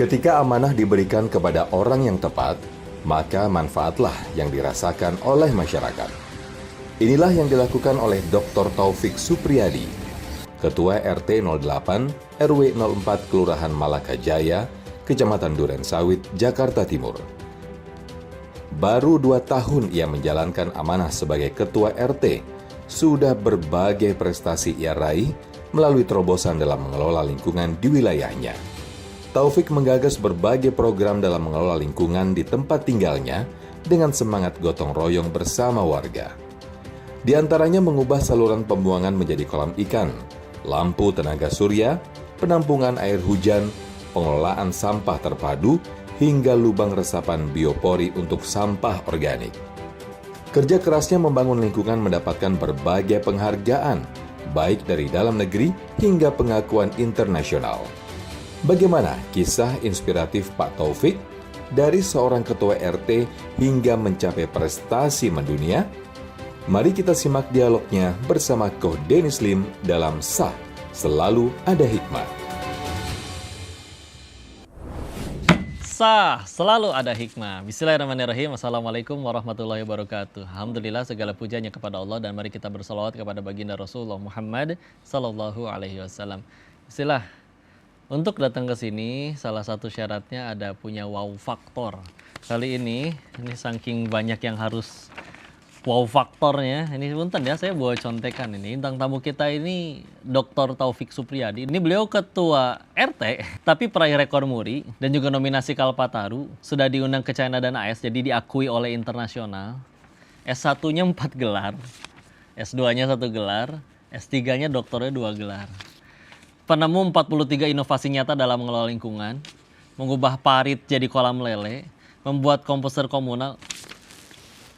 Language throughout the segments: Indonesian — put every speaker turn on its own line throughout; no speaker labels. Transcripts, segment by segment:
Ketika amanah diberikan kepada orang yang tepat, maka manfaatlah yang dirasakan oleh masyarakat. Inilah yang dilakukan oleh Dr. Taufik Supriyadi, Ketua RT 08 RW 04 Kelurahan Malaka Jaya, Kecamatan Durensawit, Jakarta Timur. Baru 2 tahun ia menjalankan amanah sebagai Ketua RT, sudah berbagai prestasi ia raih melalui terobosan dalam mengelola lingkungan di wilayahnya. Taufik menggagas berbagai program dalam mengelola lingkungan di tempat tinggalnya dengan semangat gotong royong bersama warga. Di antaranya mengubah saluran pembuangan menjadi kolam ikan, lampu tenaga surya, penampungan air hujan, pengelolaan sampah terpadu, hingga lubang resapan biopori untuk sampah organik. Kerja kerasnya membangun lingkungan mendapatkan berbagai penghargaan, baik dari dalam negeri hingga pengakuan internasional. Bagaimana kisah inspiratif Pak Taufik dari seorang ketua RT hingga mencapai prestasi mendunia? Mari kita simak dialognya bersama Koh Dennis Lim dalam Sah, Selalu Ada Hikmah.
Sah, selalu ada hikmah. Bismillahirrahmanirrahim. Assalamualaikum warahmatullahi wabarakatuh. Alhamdulillah, segala pujanya kepada Allah dan mari kita bersalawat kepada baginda Rasulullah Muhammad sallallahu alaihi wasallam. Bismillah. Untuk datang ke sini, salah satu syaratnya ada punya wow faktor. Kali ini saking banyak yang harus wow faktornya. Ini punten ya, saya bawa contekan ini. Bintang tamu kita ini Dr. Taufik Supriyadi. Ini beliau ketua RT, tapi peraih rekor muri dan juga nominasi Kalpataru. Sudah diundang ke China dan AS, jadi diakui oleh internasional. S1-nya 4 gelar, S2-nya 1 gelar, S3-nya doktornya 2 gelar. Penemu 43 inovasi nyata dalam mengelola lingkungan, mengubah parit jadi kolam lele, membuat komposter komunal.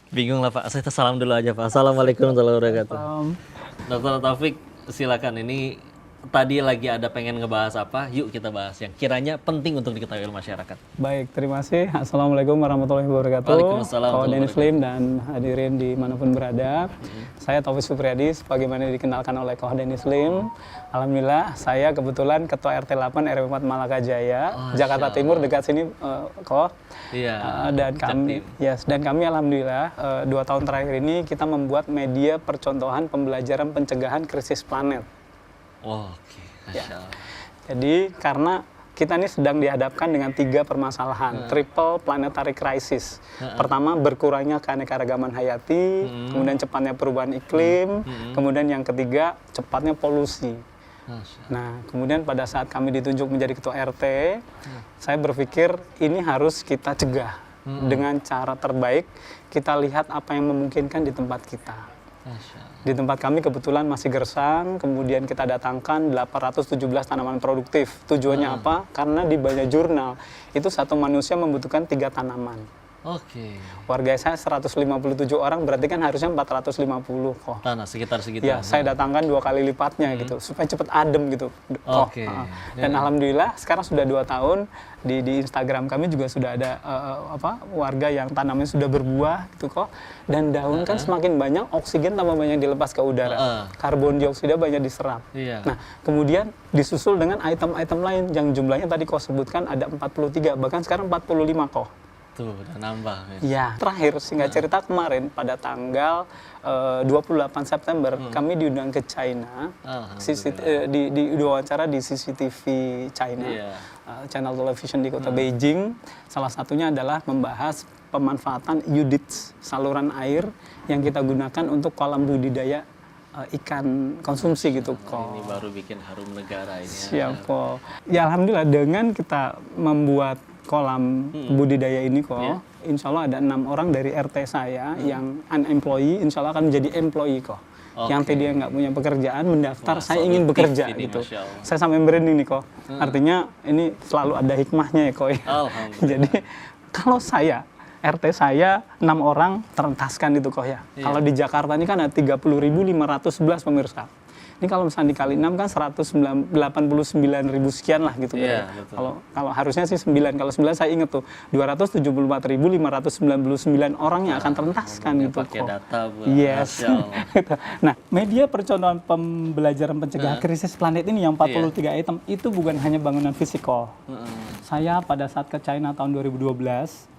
Bingung lah Pak, saya salam dulu aja Pak. Assalamualaikum warahmatullahi wabarakatuh. Dr. Taufik, silakan. Ini tadi lagi ada pengen ngebahas apa? Yuk kita bahas yang kiranya penting untuk diketahui oleh masyarakat.
Baik, terima kasih. Assalamualaikum warahmatullahi wabarakatuh.
Waalaikumsalam.
Koh Dennis Lim dan hadirin dimanapun berada. Saya Taufik Supriyadi, sebagaimana dikenalkan oleh Koh Dennis Lim. Alhamdulillah, saya kebetulan Ketua RT 8 RW 4 Malaka Jaya, Jakarta Timur, dekat sini, Koh.
Iya.
Dan kami alhamdulillah 2 tahun terakhir ini kita membuat media percontohan pembelajaran pencegahan krisis planet.
Oke, Masya Allah.
Jadi karena kita ini sedang dihadapkan dengan 3 permasalahan, triple planetary crisis. Pertama, berkurangnya keanekaragaman hayati, kemudian cepatnya perubahan iklim, kemudian yang ketiga, cepatnya polusi. Nah, kemudian pada saat kami ditunjuk menjadi ketua RT, saya berpikir ini harus kita cegah dengan cara terbaik. Kita lihat apa yang memungkinkan di tempat kita. Di tempat kami kebetulan masih gersang, kemudian kita datangkan 817 tanaman produktif. Tujuannya apa? Karena di banyak jurnal, itu satu manusia membutuhkan 3 tanaman.
Oke.
Warga saya 157 orang, berarti kan harusnya 450 kok.
Tanah sekitar segitu.
Ya, saya datangkan 2 kali lipatnya gitu, supaya cepat adem gitu.
Oke.
Dan alhamdulillah sekarang sudah 2 tahun di Instagram kami juga sudah ada warga yang tanamnya sudah berbuah gitu kok. Dan daun kan semakin banyak, oksigen tambah banyak dilepas ke udara. Karbon dioksida banyak diserap. Nah, kemudian disusul dengan item-item lain yang jumlahnya tadi kok sebutkan ada 43, bahkan sekarang 45 kok.
Tuh, udah nambah.
Ya, terakhir singkat cerita kemarin pada tanggal 28 September kami diundang ke China, di wawancara di CCTV China, channel television di kota Beijing. Salah satunya adalah membahas pemanfaatan UDITS, saluran air yang kita gunakan untuk kolam budidaya ikan konsumsi gitu kok.
Ini baru bikin harum negara ini.
Siap kok. Ya alhamdulillah dengan kita membuat kolam budidaya ini kok, insya Allah ada 6 orang dari RT saya yang unemployee, insya Allah akan menjadi employee kok. Yang tadi nggak punya pekerjaan mendaftar, saya ingin bekerja gitu. Saya sampai merinding nih kok. Artinya ini selalu ada hikmahnya ya kok. Jadi kalau saya RT saya 6 orang terentaskan itu kok ya. Kalau di Jakarta ini kan ada 30.511 pemirsa. Ini kalau misalnya dikali 6 kan 189.000 sekian lah gitu.
Iya,
Kalau harusnya sih 9. Kalau 9 saya ingat tuh 274.599 orang yang akan terentaskan gitu
pakai
kok.
data, Bu.
Yes.
Masya Allah.
Nah, media percontohan pembelajaran pencegahan krisis planet ini yang 43 item itu bukan hanya bangunan fisikal. Saya pada saat ke China tahun 2012,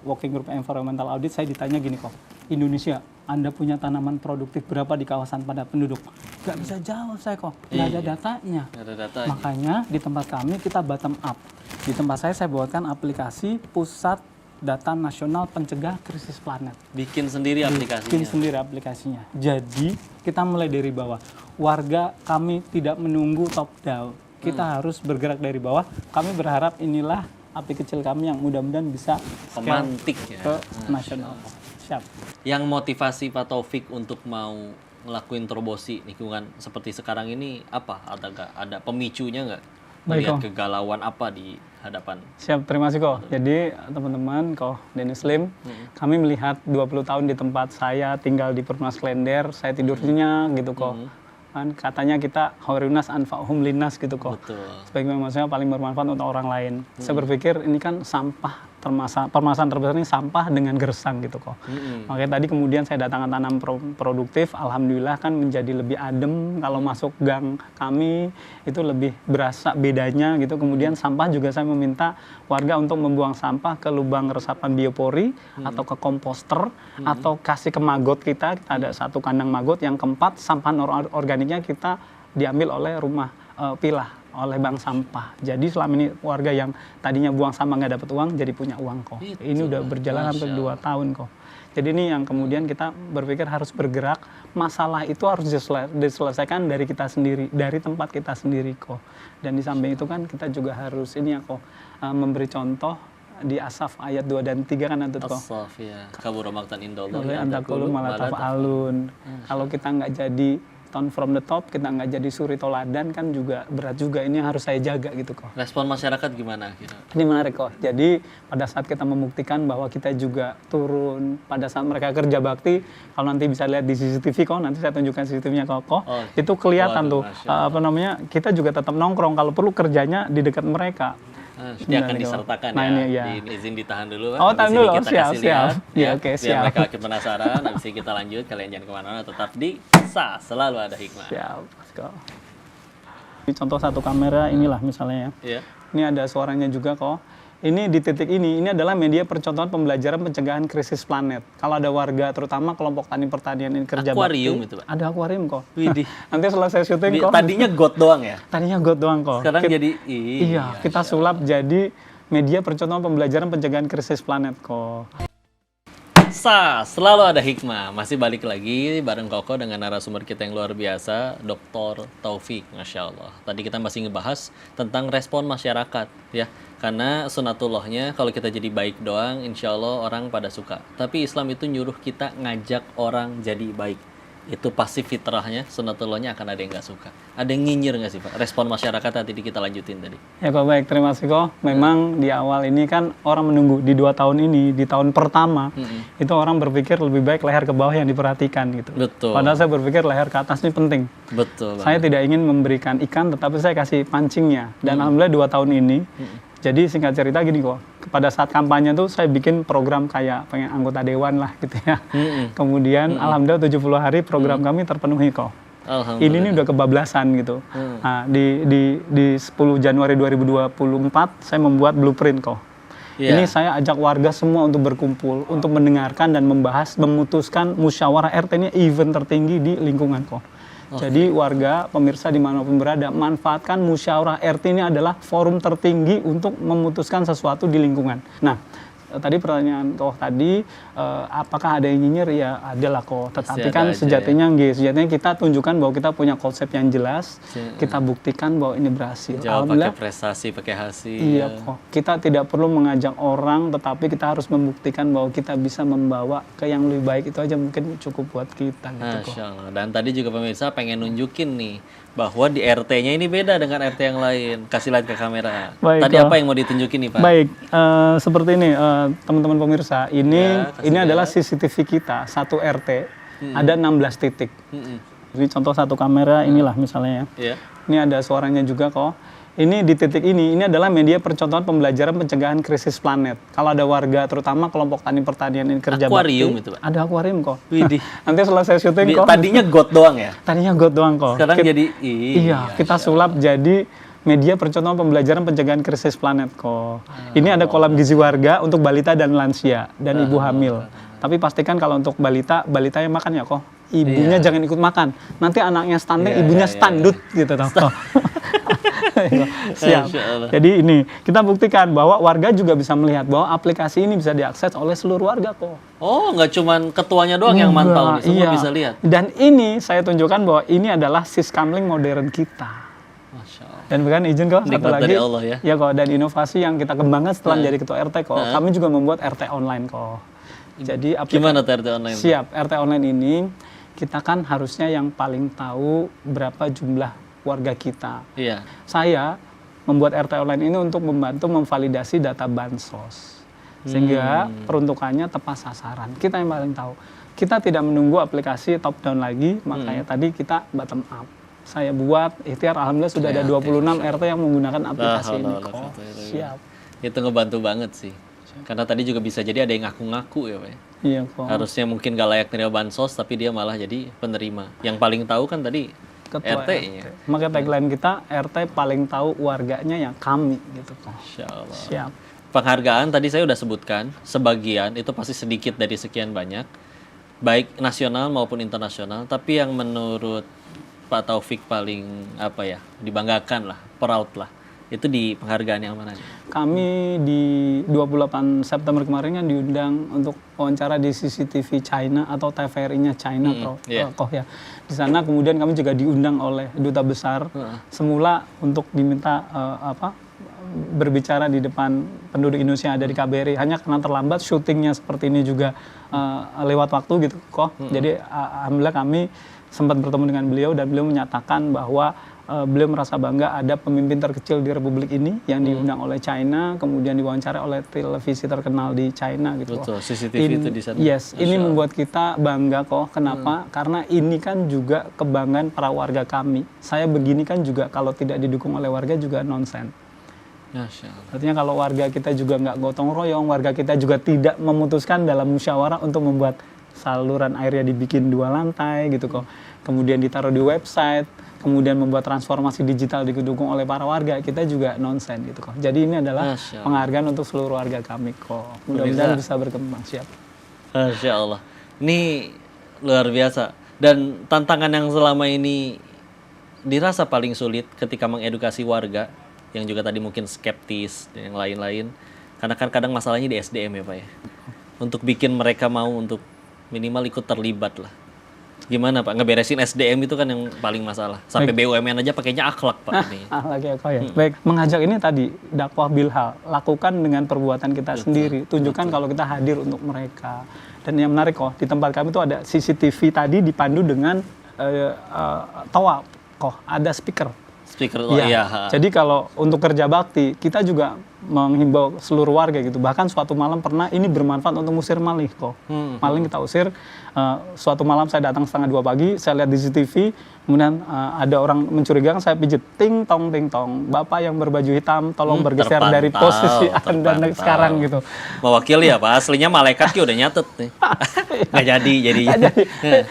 Working Group Environmental Audit, saya ditanya gini kok, Indonesia, Anda punya tanaman produktif berapa di kawasan padat penduduk? Gak bisa jawab saya kok, nggak ada datanya.
Nggak ada datanya.
Makanya di tempat kami kita bottom up. Di tempat saya buatkan aplikasi Pusat Data Nasional Pencegah Krisis Planet.
Bikin sendiri aplikasinya.
Bikin sendiri aplikasinya. Jadi kita mulai dari bawah. Warga kami tidak menunggu top down. Kita harus bergerak dari bawah. Kami berharap inilah api kecil kami yang mudah-mudahan bisa
Pemantik ya.
ke nasional. Siap.
Yang motivasi Pak Taufik untuk mau ngelakuin terobosi lingkungan seperti sekarang ini apa? Ada pemicunya nggak? Melihat kegalauan apa di hadapan?
Siap, terima kasih kok. Jadi teman-teman kok Dennis Lim, kami melihat 20 tahun di tempat saya tinggal di Perumnas Klender, saya tidurnya gitu kok. Kan katanya kita khairun nas anfa'uhum linnas gitu kok.
Betul.
Sebagai manusia paling bermanfaat untuk orang lain. Saya berpikir ini kan sampah, permasalahan terbesar ini sampah dengan gersang gitu kok. Makanya tadi kemudian saya datangkan tanam produktif, alhamdulillah kan menjadi lebih adem. Kalau masuk gang kami itu lebih berasa bedanya gitu. Kemudian sampah juga saya meminta warga untuk membuang sampah ke lubang resapan biopori atau ke komposter atau kasih ke magot kita. Kita ada satu kandang magot. Yang keempat, sampah organiknya kita diambil oleh rumah pilah, oleh bank sampah. Jadi selama ini warga yang tadinya buang sampah nggak dapat uang jadi punya uang kok. Ini udah berjalan hampir 2 tahun kok. Jadi ini yang kemudian kita berpikir harus bergerak. Masalah itu harus diselesaikan dari kita sendiri, dari tempat kita sendiri kok. Dan di samping itu kan kita juga harus ini ya kok memberi contoh di Asaf ayat 2 dan 3 kan ada kok.
Asaf ya. Kabura maqtan indallah.
Oleh antakulu malah taf'alun. Kalau kita nggak jadi turn from the top, kita nggak jadi suri toladan kan juga berat juga. Ini harus saya jaga gitu kok.
Respon masyarakat gimana kira?
Ini menarik kok. Jadi pada saat kita membuktikan bahwa kita juga turun pada saat mereka kerja bakti, kalau nanti bisa lihat di CCTV kok, nanti saya tunjukkan CCTV-nya kok. Itu kelihatan tuh kita juga tetap nongkrong kalau perlu kerjanya di dekat mereka.
Dia akan disertakan
nah,
ya.
Ini, ya.
Izin ditahan dulu.
Oh, tahan dulu.
Kita
Siap.
Ya,
Oke,
biar
siap.
mereka makin penasaran. Habis ini kita lanjut. Kalian jangan kemana-mana. Tetap di SA. Selalu ada hikmah.
Siap. Let's go. Ini contoh satu kamera inilah misalnya ya. Ini ada suaranya juga kok. Ini di titik ini adalah media percontohan pembelajaran pencegahan krisis planet. Kalau ada warga, terutama kelompok tani pertanian ini kerja
akuarium
bakti,
itu, Pak?
ada akuarium kok.
Widih.
Nanti selesai syuting kok.
Tadinya got doang ya?
Tadinya got doang kok.
Sekarang jadi
iya, kita sulap jadi media percontohan pembelajaran pencegahan krisis planet kok.
Selalu ada hikmah. Masih balik lagi bareng Koko dengan narasumber kita yang luar biasa, Dr. Taufik, Masya Allah. Tadi kita masih ngebahas tentang respon masyarakat, ya. Karena sunatullahnya kalau kita jadi baik doang, insya Allah orang pada suka. Tapi Islam itu nyuruh kita ngajak orang jadi baik. Itu pasti fitrahnya, sunatullahnya akan ada yang nggak suka. Ada yang nyinyir nggak sih Pak? Respon masyarakat tadi kita lanjutin tadi.
Ya kok baik, terima kasih kok. Memang di awal ini kan orang menunggu di 2 tahun ini, di tahun pertama itu orang berpikir lebih baik leher ke bawah yang diperhatikan gitu.
Betul.
Padahal saya berpikir leher ke atas ini penting.
Betul.
Saya tidak ingin memberikan ikan, tetapi saya kasih pancingnya. Dan alhamdulillah 2 tahun ini. Jadi singkat cerita gini kok, pada saat kampanye tuh saya bikin program kayak pengen anggota dewan lah gitu ya. Kemudian alhamdulillah 70 hari program kami terpenuhi kok. Ini udah kebablasan gitu. Nah, di 10 Januari 2024 saya membuat blueprint kok. Ini saya ajak warga semua untuk berkumpul, untuk mendengarkan dan membahas, memutuskan musyawarah RT ini event tertinggi di lingkungan kok. Jadi warga, pemirsa dimanapun berada, manfaatkan musyawarah RT ini adalah forum tertinggi untuk memutuskan sesuatu di lingkungan. Nah, tadi pertanyaan kok tadi, apakah ada yang nyinyir? Ya ada lah kok. Tetapi kan sejatinya kita tunjukkan bahwa kita punya konsep yang jelas, kita buktikan bahwa ini berhasil.
Jawab pakai prestasi, pakai hasil.
Iya kok. Kita tidak perlu mengajak orang, tetapi kita harus membuktikan bahwa kita bisa membawa ke yang lebih baik. Itu aja mungkin cukup buat kita. Gitu,
Masya Allah. Dan tadi juga pemirsa pengen nunjukin nih, bahwa di RT-nya ini beda dengan RT yang lain. Kasih lihat ke kamera.
Baik,
tadi apa yang mau ditunjukin nih Pak?
Baik, seperti ini teman-teman pemirsa. Ini adalah CCTV kita, 1 RT, ada 16 titik. Jadi contoh satu kamera inilah misalnya ya.
Iya.
Ini ada suaranya juga kok. Ini di titik ini adalah media percontohan pembelajaran pencegahan krisis planet. Kalau ada warga, terutama kelompok tani pertanian ini kerja
Akuarium
bakti,
itu, Pak?
ada akuarium kok.
Widih.
Nanti selesai syuting kok.
Tadinya got doang ya?
Tadinya got doang kok.
Sekarang jadi
Iya, kita sulap jadi media percontohan pembelajaran pencegahan krisis planet kok. Ini ada kolam gizi warga untuk balita dan lansia dan ibu hamil. Tapi pastikan kalau untuk balitanya makan ya kok. Ibunya jangan ikut makan. Nanti anaknya stunting, ibunya standut gitu toh. Siap. Jadi ini kita buktikan bahwa warga juga bisa melihat bahwa aplikasi ini bisa diakses oleh seluruh warga kok.
Oh, nggak cuman ketuanya doang yang mantau nih, semua bisa lihat.
Dan ini saya tunjukkan bahwa ini adalah siskamling modern kita.
Masya Allah.
Dan bukan izin kok satu
Nikmat
lagi.
dari Allah ya.
Ya kok, dan inovasi yang kita kembangkan setelah menjadi ketua RT kok. Kami juga membuat RT online kok. Jadi
Gimana RT online?
Siap, RT online ini kita kan harusnya yang paling tahu berapa jumlah warga kita.
Iya.
Saya membuat RT online ini untuk membantu memvalidasi data bansos. Sehingga peruntukannya tepat sasaran. Kita yang paling tahu. Kita tidak menunggu aplikasi top down lagi, makanya tadi kita bottom up. Saya buat ikhtiar, alhamdulillah sudah ada 26 RT yang menggunakan aplikasi ini kok. Siap.
Itu ngebantu banget sih. Karena tadi juga bisa jadi ada yang ngaku-ngaku ya Pak.
Iya kok.
Harusnya mungkin gak layak nerima bansos, tapi dia malah jadi penerima. Yang paling tahu kan tadi
Ketua
RT-nya.
Maka tagline kita, RT paling tahu warganya yang kami gitu kok.
Insya Allah.
Siap.
Penghargaan tadi saya udah sebutkan, sebagian itu pasti sedikit dari sekian banyak, baik nasional maupun internasional. Tapi yang menurut Pak Taufik paling dibanggakan lah, proud lah, itu di penghargaan yang mana nih?
Kami di 28 September kemarin kan diundang untuk wawancara di CCTV China atau TVRI-nya China kok ya. Di sana kemudian kami juga diundang oleh duta besar semula untuk diminta berbicara di depan penduduk Indonesia yang ada di KBRI. Hanya karena terlambat syutingnya seperti ini juga lewat waktu gitu kok. Jadi alhamdulillah kami sempat bertemu dengan beliau dan beliau menyatakan bahwa beliau merasa bangga ada pemimpin terkecil di Republik ini yang diundang oleh China, kemudian diwawancara oleh televisi terkenal di China gitu.
Betul, CCTV itu di sana.
Yes, ini membuat kita bangga kok. Kenapa? Karena ini kan juga kebanggaan para warga kami. Saya begini kan juga kalau tidak didukung oleh warga juga nonsen. Artinya kalau warga kita juga nggak gotong royong, warga kita juga tidak memutuskan dalam musyawarah untuk membuat saluran airnya dibikin 2 lantai gitu kok. Kemudian ditaruh di website, kemudian membuat transformasi digital didukung oleh para warga, kita juga nonsen gitu kok. Jadi ini adalah penghargaan untuk seluruh warga kami kok. Mudah-mudahan bisa berkembang, siap.
Masya Allah. Ini luar biasa. Dan tantangan yang selama ini dirasa paling sulit ketika mengedukasi warga, yang juga tadi mungkin skeptis dan yang lain-lain. Karena kan kadang masalahnya di SDM ya Pak ya. Untuk bikin mereka mau untuk minimal ikut terlibat lah. Gimana Pak? Ngeberesin SDM itu kan yang paling masalah. Sampai BUMN aja pakainya akhlak Pak.
Akhlak ya kok ya. Baik, mengajak ini tadi dakwah bilhal. Lakukan dengan perbuatan kita sendiri. Tunjukkan kalau kita hadir untuk mereka. Dan yang menarik kok, di tempat kami itu ada CCTV tadi dipandu dengan toa kok, ada speaker. Jadi kalau untuk kerja bakti, kita juga menghimbau seluruh warga gitu. Bahkan suatu malam pernah ini bermanfaat untuk musir maling kok. Maling kita usir. Suatu malam saya datang 1:30 pagi, saya lihat di CCTV, kemudian ada orang mencurigakan, saya pijit ting tong. Bapak yang berbaju hitam, tolong bergeser dari posisi Anda sekarang gitu.
Mewakili ya Pak, aslinya malaikat udah nyatet nih. Nggak jadi.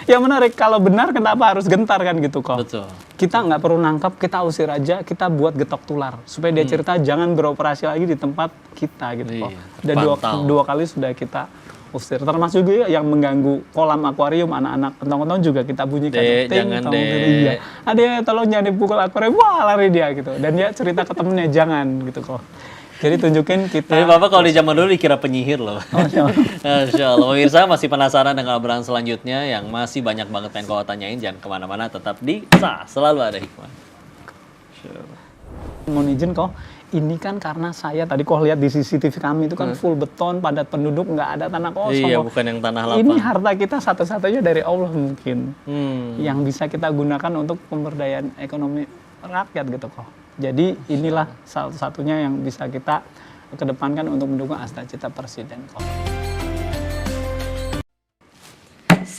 Ya menarik, kalau benar kenapa harus gentar kan gitu kok.
Betul.
Kita nggak perlu nangkap, kita usir aja, kita buat getok tular supaya dia cerita jangan beroperasi lagi di tempat kita gitu kok. Dan dua kali sudah kita usir. Termasuk juga yang mengganggu kolam akuarium anak-anak pentong-pentong juga kita bunyikan. Adek tolong jangan dipukul akuarium, wah lari dia gitu. Dan dia cerita ke temennya jangan gitu kok. Jadi tunjukin kita.
Tapi Bapak kalau di zaman dulu dikira penyihir loh. Masya Allah. Pemirsa masih penasaran dengan obrolan selanjutnya yang masih banyak banget pengen kau tanyain. Jangan kemana-mana, tetap di Sah Selalu Ada Hikmah.
Mohon izin kok, ini kan karena saya tadi kok lihat di CCTV kami itu kan full beton, padat penduduk, nggak ada tanah kosong.
Iya, bukan yang tanah lapang.
Ini harta kita satu-satunya dari Allah mungkin. Yang bisa kita gunakan untuk pemberdayaan ekonomi rakyat gitu kok. Jadi inilah satu-satunya yang bisa kita kedepankan untuk mendukung Asta Cita Presiden kok.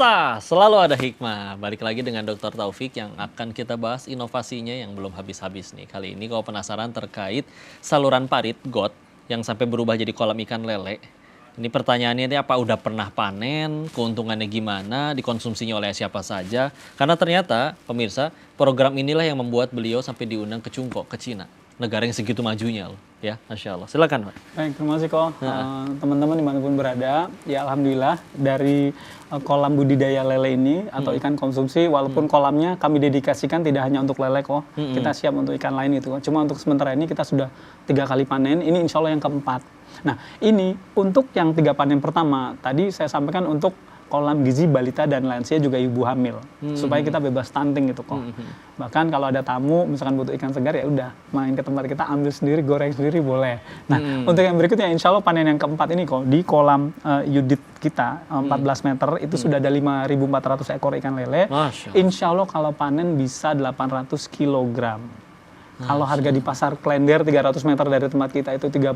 Pemirsa, selalu ada hikmah. Balik lagi dengan Dr. Taufik yang akan kita bahas inovasinya yang belum habis-habis nih. Kali ini kalau penasaran terkait saluran parit got yang sampai berubah jadi kolam ikan lele. Ini pertanyaannya ini apa udah pernah panen, keuntungannya gimana, dikonsumsinya oleh siapa saja. Karena ternyata pemirsa, program inilah yang membuat beliau sampai diundang ke Cungko, ke Cina. Negara yang segitu majunya loh, ya, Masya Allah. Silakan, Pak.
Baik, terima kasih kok. Teman-teman dimanapun berada, ya alhamdulillah dari kolam budidaya lele ini atau ikan konsumsi, walaupun kolamnya kami dedikasikan tidak hanya untuk lele kok, kita siap untuk ikan lain itu. Cuma untuk sementara ini kita sudah 3 kali panen, ini insya Allah yang keempat. Nah ini untuk yang 3 panen pertama, tadi saya sampaikan untuk kolam gizi balita dan lansia juga ibu hamil supaya kita bebas stunting gitu kok. Bahkan kalau ada tamu misalkan butuh ikan segar ya udah main ke tempat kita ambil sendiri, goreng sendiri boleh. Nah untuk yang berikutnya insya Allah panen yang keempat ini kok di kolam Yudit kita 14 meter itu sudah ada 5.400 ekor ikan lele. Insya Allah kalau panen bisa 800 kilogram. Kalau harga di pasar Klender 300 meter dari tempat kita itu 30.000,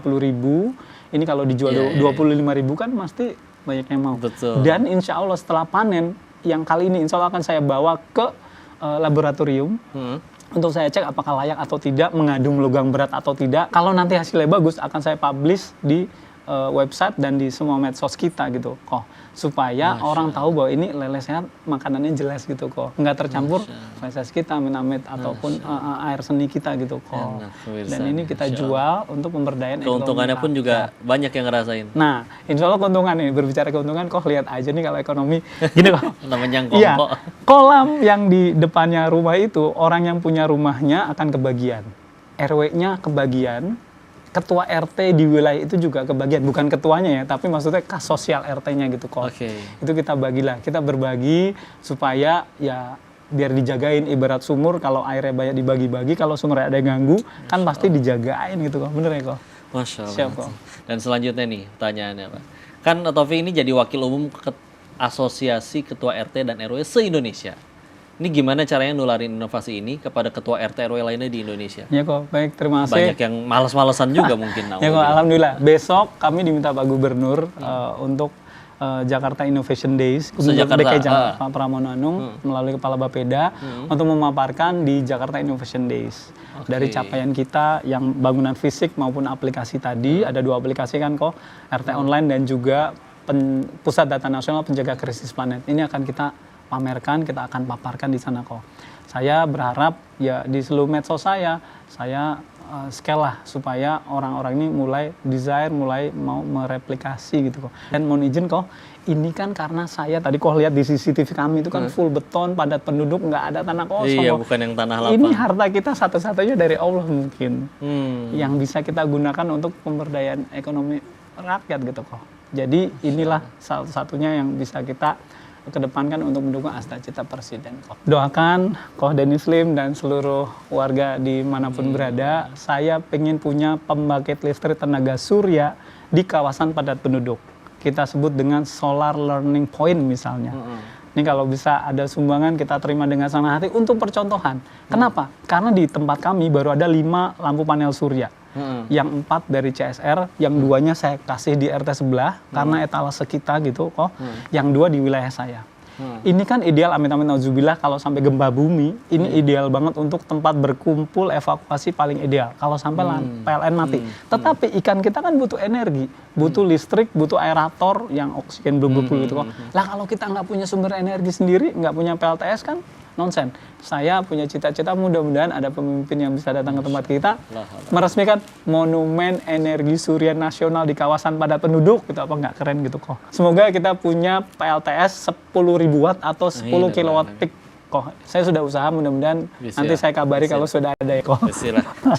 ini kalau dijual 25.000 kan pasti banyak yang mau.
Betul.
Dan insya Allah setelah panen yang kali ini insya Allah akan saya bawa ke laboratorium untuk saya cek apakah layak atau tidak, mengandung logam berat atau tidak. Kalau nanti hasilnya bagus akan saya publish di website dan di semua medsos kita gitu kok, supaya orang tahu bahwa ini lele sehat, makanannya jelas gitu kok, nggak tercampur feses kita, amit-amit ataupun air seni kita gitu kok. Dan ini kita jual untuk pemberdayaan ekonomi.
Keuntungannya pun juga banyak yang ngerasain.
Nah, insya Allah keuntungan nih, berbicara keuntungan kok lihat aja nih kalau ekonomi gini kok.
Namanya
Iya,
kok.
kolam yang di depannya rumah itu orang yang punya rumahnya akan kebagian, RW-nya kebagian, ketua RT di wilayah itu juga kebagian, bukan ketuanya ya, tapi maksudnya kas sosial RT-nya gitu kok. Itu kita bagilah, kita berbagi supaya ya biar dijagain, ibarat sumur kalau airnya banyak dibagi-bagi, kalau sumurnya ada yang ganggu kan pasti dijagain gitu kok, bener ya kok?
Masya Allah.
Siap kok.
Dan selanjutnya nih pertanyaannya Pak, kan Taufik ini jadi wakil umum Asosiasi Ketua RT dan RW se-Indonesia. Ini gimana caranya nularin inovasi ini kepada ketua RT RW lainnya di Indonesia?
Ya kok, baik, terima kasih.
Banyak yang males-malesan juga mungkin.
Ya kok, alhamdulillah. Besok kami diminta Pak Gubernur untuk Jakarta Innovation Days, Gubernur DKI Jakarta Pak Pramono Anung melalui Kepala Bapeda untuk memaparkan di Jakarta Innovation Days. Dari capaian kita yang bangunan fisik maupun aplikasi tadi, ada 2 aplikasi kan kok, RT Online dan juga Pusat Data Nasional Penjaga Krisis Planet. Ini akan kita pamerkan, kita akan paparkan di sana kok. Saya berharap ya di seluruh medsos saya scale lah supaya orang-orang ini mulai desire, mulai mau mereplikasi gitu kok. Dan mohon izin kok, ini kan karena saya tadi kok lihat di CCTV kami itu kan full beton, padat penduduk, nggak ada tanah kosong.
Iya,
kok.
bukan yang tanah lapang.
Ini harta kita satu-satunya dari Allah mungkin, yang bisa kita gunakan untuk pemberdayaan ekonomi rakyat gitu kok. Jadi inilah salah satunya yang bisa kita kedepankan untuk mendukung Astagita Presiden. Doakan Koh Denny Slim dan seluruh warga dimanapun berada, saya pengen punya pembangkit listrik tenaga surya di kawasan padat penduduk. Kita sebut dengan solar learning point misalnya. Ini kalau bisa ada sumbangan kita terima dengan senang hati untuk percontohan. Kenapa? Karena di tempat kami baru ada 5 lampu panel surya. Yang 4 dari CSR, yang 2-nya saya kasih di RT sebelah karena etalase kita gitu kok. Yang 2 di wilayah saya. Ini kan ideal, amit-amit nauzubillah kalau sampai gempa bumi, ini ideal banget untuk tempat berkumpul evakuasi paling ideal. Kalau sampai PLN mati. Tetapi ikan kita kan butuh energi, butuh listrik, butuh aerator yang oksigen blub-blub gitu kok. Lah kalau kita nggak punya sumber energi sendiri, nggak punya PLTS kan nonsen. Saya punya cita-cita, mudah-mudahan ada pemimpin yang bisa datang ke tempat kita meresmikan monumen energi surya nasional di kawasan padat penduduk, gitu apa nggak keren gitu kok. Semoga kita punya PLTS 10.000 watt atau 10 kilowatt peak kok. Saya sudah usaha, mudahan-mudahan nanti saya kabari kalau sudah ada ya kok.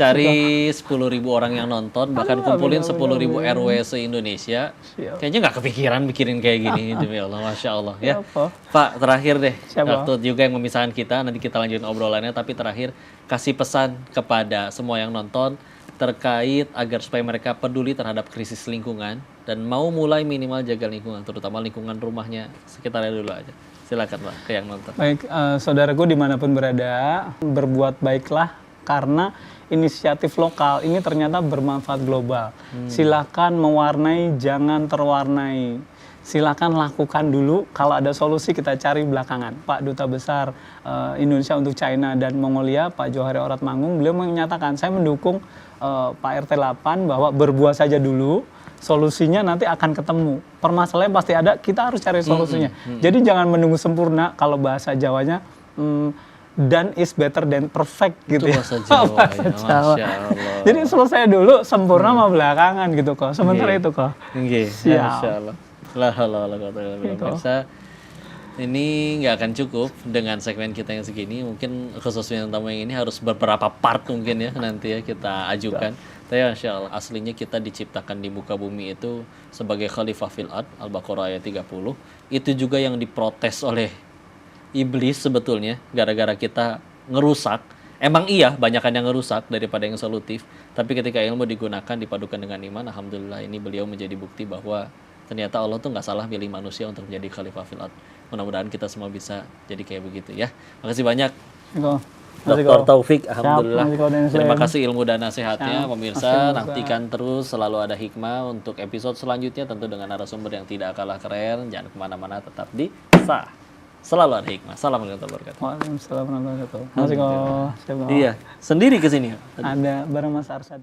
Cari 10.000 orang yang nonton, bahkan kumpulin 10.000 RW se-Indonesia. Kayaknya nggak kepikiran bikin kayak gini, demi Allah, Masya Allah. Ya, Pak, terakhir deh, waktu juga yang memisahkan kita, nanti kita lanjutin obrolannya, tapi terakhir kasih pesan kepada semua yang nonton terkait agar supaya mereka peduli terhadap krisis lingkungan dan mau mulai minimal jaga lingkungan, terutama lingkungan rumahnya sekitarnya dulu aja. Silakan Pak, ke yang nonton.
Baik, saudaraku dimanapun berada, berbuat baiklah karena inisiatif lokal ini ternyata bermanfaat global. Silakan mewarnai, jangan terwarnai. silakan lakukan dulu. Kalau ada solusi kita cari belakangan. Pak Duta Besar Indonesia untuk China dan Mongolia, Pak Johari Oratmangung, beliau menyatakan saya mendukung Pak RT 8 bahwa berbuat saja dulu, solusinya nanti akan ketemu. Permasalahan pasti ada, kita harus cari solusinya. Jadi jangan menunggu sempurna, kalau bahasa Jawanya done is better than perfect gitu ya.
Bahasa Jawa,
Bahasa
ya.
Jawa.
Masya Allah.
Jadi selesai dulu, sempurna mah belakangan gitu kok. Sementara
Nggih.
itu kok.
Nggih,
Siap.
Masya Allah. La haula wala quwata illa billah.
Gitu.
Pemirsa, ini nggak akan cukup dengan segmen kita yang segini. Mungkin khusus yang tamu yang ini harus beberapa part mungkin ya nanti ya kita ajukan. Tapi Masya Allah, aslinya kita diciptakan di muka bumi itu sebagai khalifah fil ard, Al-Baqarah ayat 30. Itu juga yang diprotes oleh iblis sebetulnya, gara-gara kita ngerusak. Emang iya, banyakan yang ngerusak daripada yang solutif. Tapi ketika ilmu digunakan, dipadukan dengan iman, alhamdulillah ini beliau menjadi bukti bahwa ternyata Allah tuh nggak salah pilih manusia untuk menjadi khalifah fil ard. Mudah-mudahan kita semua bisa jadi kayak begitu ya. Makasih banyak
Gitu.
Dr. Taufik, alhamdulillah.
Masih kau dan
Terima
Islam.
kasih ilmu dan nasihatnya,
Siap.
pemirsa.
Masih,
Nantikan terus, selalu ada hikmah untuk episode selanjutnya, tentu dengan narasumber yang tidak kalah keren. Jangan kemana-mana, tetap di Sah. Selalu ada hikmah. Assalamualaikum warahmatullahi wabarakatuh.
Waalaikumsalam warahmatullahi wabarakatuh. Masih kok.
Iya, sendiri ke sini.
Ada bareng Mas Arsad.